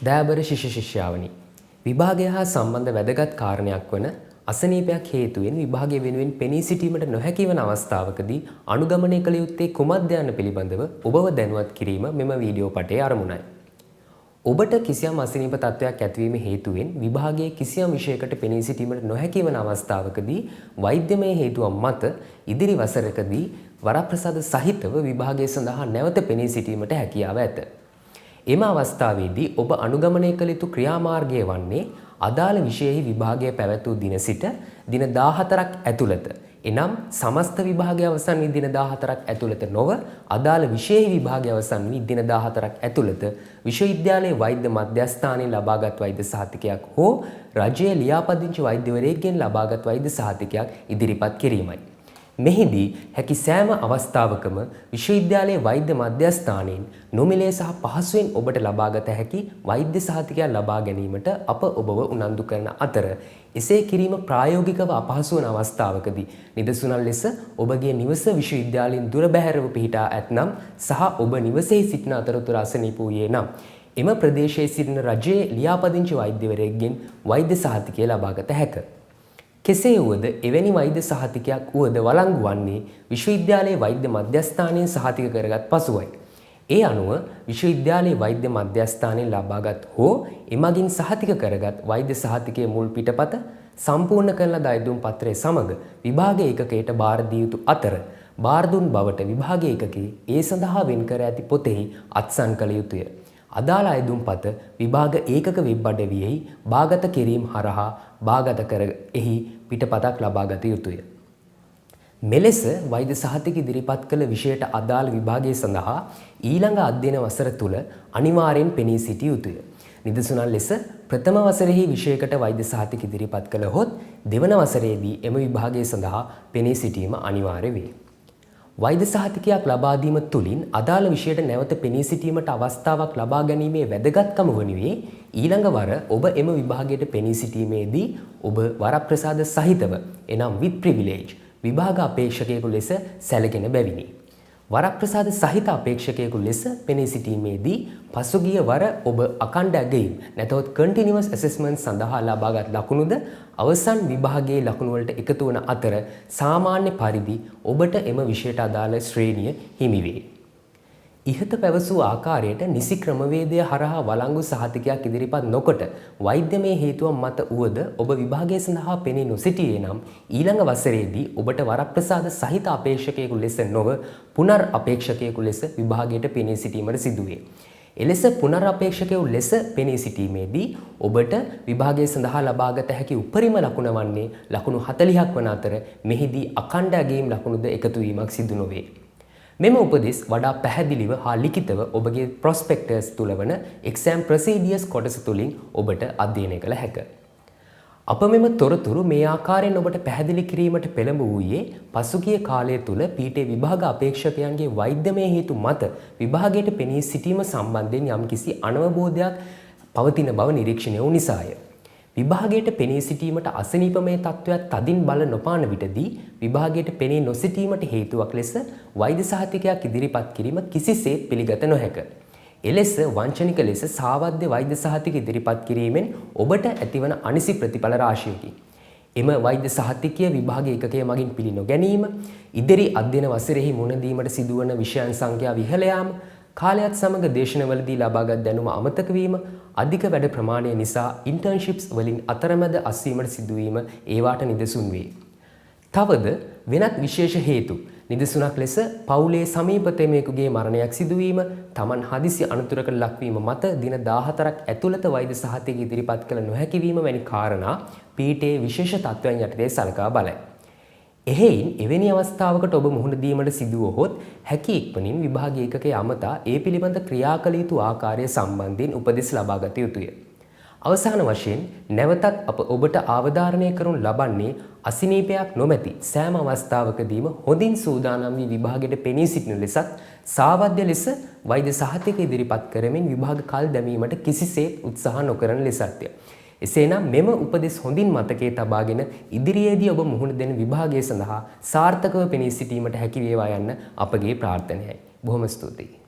දයාබර ශිෂ්‍ය ශිෂ්‍යාවනි විභාගය හා සම්බන්ධ වැදගත් කාරණයක් වන අසනීපයක් හේතුවෙන් විභාගය වෙනුවෙන් පෙනී සිටීමට නොහැකි වන අවස්ථාවකදී අනුගමනය කළ යුත්තේ කුමක්ද යන්න පිළිබඳව ඔබව දැනුවත් කිරීම මෙම වීඩියෝ පටයේ අරමුණයි. ඔබට කිසියම් අසනීප තත්ත්වයක් ඇතිවීම හේතුවෙන් විභාගයේ කිසියම් විෂයකට පෙනී සිටීමට නොහැකි වන අවස්ථාවකදී වෛද්‍යමය හේතුවක් මත ඉදිරි වසරකදී වරප්‍රසාද සහිතව විභාගය සඳහා නැවත පෙනී සිටීමට හැකියාව ඇත. එම අවස්ථාවේදී ඔබ අනුගමනය කළ යුතු ක්‍රියාමාර්ගය වන්නේ අදාළ විෂයෙහි විභාගය පැවැත් දින සිට දින 14ක් ඇතුළත එනම් සමස්ත විභාගය අවසන් වී දින 14ක් ඇතුළත නොව අදාළ විෂයෙහි විභාගය අවසන් වී දින 14ක් ඇතුළත විශ්වවිද්‍යාලයේ වෛද්‍ය මධ්‍යස්ථානයේ ලබාගත් වෛද්‍ය සහතිකයක් හෝ රජයේ ලියාපදිංචි වෛද්‍යවරයෙක්ගෙන් ලබාගත් වෛද්‍ය සහතිකයක් ඉදිරිපත් කිරීමයි. මෙහිදී හැකි සෑම අවස්ථාවකම විශ්වවිද්‍යාලයේ වෛද්‍ය මධ්‍යස්ථානයෙන් නොමිලේ සහ පහසුවෙන් ඔබට ලබාගත හැකි වෛද්‍ය සහතිකයක් ලබා ගැනීමට අප ඔබව උනන්දු කරන අතර එසේ කිරීම ප්‍රායෝගිකව අපහසු වන අවස්ථාවකදී නිදසුනක් ලෙස ඔබගේ නිවස විශ්වවිද්‍යාලයෙන් දුර බැහැරව පිහිටා ඇතනම් සහ ඔබ නිවසේහි සිටින අතරතුර අසනීප වූයේ නම් එම ප්‍රදේශයේ සිටින රජයේ ලියාපදිංචි වෛද්‍යවරයෙක්ගෙන් වෛද්‍ය සහතිකය ලබාගත හැකිය. කෙසේ වුවද එවැනි වෛද්‍ය සහතිකයක් වුවද වළංගු වන්නේ විශ්වවිද්‍යාලයේ වෛද්‍ය මධ්‍යස්ථානයෙන් සහතික කරගත් පසුවයි. ඒ අනුව විශ්වවිද්‍යාලයේ වෛද්‍ය මධ්‍යස්ථානයෙන් ලබාගත් හෝ එමගින් සහතික කරගත් වෛද්‍ය සහතිකයේ මුල් පිටපත සම්පූර්ණ කරන ලද අයදුම් පත්‍රය සමග විභාග ඒකකයට බාර දිය යුතු අතර බාර දුන් බවට විභාග ඒකකයේ ඒ සඳහා වෙන් කර ඇති පොතෙහි අත්සන් කළ යුතුය. අදාළ අයදුම් පත විභාග ඒකක වෙබ් අඩවියෙහි බාගත කිරීම හරහා බාගත කර එහි පිටපතක් ලබාගත යුතුය. මෙලෙස වෛද්‍ය සහතික ඉදිරිපත් කළ විෂයට අදාළ විභාගය සඳහා ඊළඟ අධ්‍යයන වසර තුල අනිවාර්යෙන් පෙනී සිටිය යුතුය. නිදසුනක් ලෙස ප්‍රථම වසරෙහි විෂයකට වෛද්‍ය සහතික ඉදිරිපත් කළහොත් දෙවන වසරේදී එම විභාගය සඳහා පෙනී සිටීම අනිවාර්ය වේ. වෛද්‍ය සහතිකයක් ලබා දීම තුළින් අදාළ විෂයට නැවත පෙනී සිටීමට අවස්ථාවක් ලබා ගැනීමේ වැදගත්කම වනුයේ ඊළඟ වර ඔබ එම විභාගයට පෙනී සිටීමේදී ඔබ වරප්‍රසාද සහිතව එනම් with privilege විභාග අපේක්ෂකයෙකු ලෙස සැලකෙන බැවිනි. වරප්‍රසාද සහිත අපේක්ෂකයෙකු ලෙස පෙනී සිටීමේදී පසුගිය වර ඔබ අඛණ්ඩ ඇගයීම් නැතහොත් continuous assessment සඳහා ලබාගත් ලකුණුද අවසන් විභාගයේ ලකුණු වලට එකතු වන අතර සාමාන්‍ය පරිදි ඔබට එම විෂයට අදාළ ශ්‍රේණිය හිමි වේ. ඉහත පැවසූ ආකාරයට නිසි ක්‍රමවේදය හරහා වළංගු සහතිකයක් ඉදිරිපත් නොකොට වෛද්‍යමය හේතුවක් මත වුවද ඔබ විභාගය සඳහා පෙනී නොසිටියේ නම් ඊළඟ වසරේදී ඔබට වරප්‍රසාද සහිත අපේක්ෂකයෙකු ලෙස නොව පුනර් අපේක්ෂකයෙකු ලෙස විභාගයට පෙනී සිටීමට සිදුවේ. එලෙස පුනර් අපේක්ෂකයෙකු ලෙස පෙනී සිටීමේදී ඔබට විභාගය සඳහා ලබාගත හැකි උපරිම ලකුණ වන්නේ ලකුණු 40ක් වන අතර මෙහිදී අඛණ්ඩ ඇගයීම් ලකුණුද එකතු වීමක් සිදු නොවේ. මෙම උපදෙස් වඩා පැහැදිලිව හා ලිඛිතව ඔබගේ ප්‍රොස්පෙක්ටස් තුල වන exam procedures කොටස තුලින් ඔබට අධ්‍යයනය කළ හැකිය. අප මෙම තොරතුරු මේ ආකාරයෙන් ඔබට පැහැදිලි කිරීමට පෙළඹ වූයේ පසුගිය කාලය තුල පීඨේ විභාග අපේක්ෂකයන්ගේ වෛද්‍යමය හේතු මත විභාගයට පෙනී සිටීම සම්බන්ධයෙන් යම්කිසි අනවබෝධයක් පවතින බව නිරීක්ෂණය වූ නිසාය. විභාගයට පෙනී සිටීමට අසනීපමය තත්ත්වයක් තදින් බල නොපාන විටදී විභාගයට පෙනී නොසිටීමට හේතුවක් ලෙස වෛද්‍ය සහතිකයක් ඉදිරිපත් කිරීම කිසිසේත් පිළිගත නොහැක. එලෙස වංචනික ලෙස සාවද්‍ය වෛද්‍ය සහතික ඉදිරිපත් කිරීමෙන් ඔබට ඇතිවන අනිසි ප්‍රතිඵල රාශියකි. එම වෛද්‍ය සහතිකය විභාග ඒකකය මගින් පිළි නොගැනීම, ඉදිරි අධ්‍යයන වසරෙහි මුහුණ දීමට සිදුවන විෂයන් සංඛ්‍යාව ඉහළ යාම, කාලයත් සමග දේශනවලදී ලබාගත් දැනුම අමතක වීම, අධික වැඩ ප්‍රමාණය නිසා ඉන්ටර්න්ෂිප්ස් වලින් අතරමැද අස්වීමට සිදුවීම ඒවාට නිදසුන් වේ. තවද වෙනත් විශේෂ හේතු නිදසුනක් ලෙස පවුලේ සමීපතමයෙකුගේ මරණයක් සිදුවීම, තමන් හදිසි අනතුරකට ලක්වීම මත දින 14ක් ඇතුළත වෛද්‍ය සහතික ඉදිරිපත් කළ නොහැකි වීම වැනි කාරණා පීඨයේ විශේෂ තත්ත්වයන් යටතේ සලකා බලයි. එහෙයින් එවැනි අවස්ථාවකට ඔබ මුහුණ දීමට සිදුවහොත් හැකි ඉක්මනින් විභාග ඒකකයේ අමතා ඒ පිළිබඳ ක්‍රියා කළ යුතු ආකාරය සම්බන්ධයෙන් උපදෙස් ලබාගත යුතුය. අවසාන වශයෙන් නැවතත් අප ඔබට අවධාරණය කරනු ලබන්නේ අසනීපයක් නොමැති සෑම අවස්ථාවකදීම හොඳින් සූදානම් වී විභාගයට පෙනී සිටින ලෙසත් සාවද්‍ය ලෙස වෛද්‍ය සහතික ඉදිරිපත් කරමින් විභාග කල් දැමීමට කිසිසේත් උත්සාහ නොකරන ලෙසත්ය. එසේනම් මෙම උපදෙස් හොඳින් මතකයේ තබාගෙන ඉදිරියේදී ඔබ මුහුණ දෙන විභාගය සඳහා සාර්ථකව පෙනී සිටීමට හැකි වේවා යන්න අපගේ ප්‍රාර්ථනයයි. බොහොම ස්තුතියි.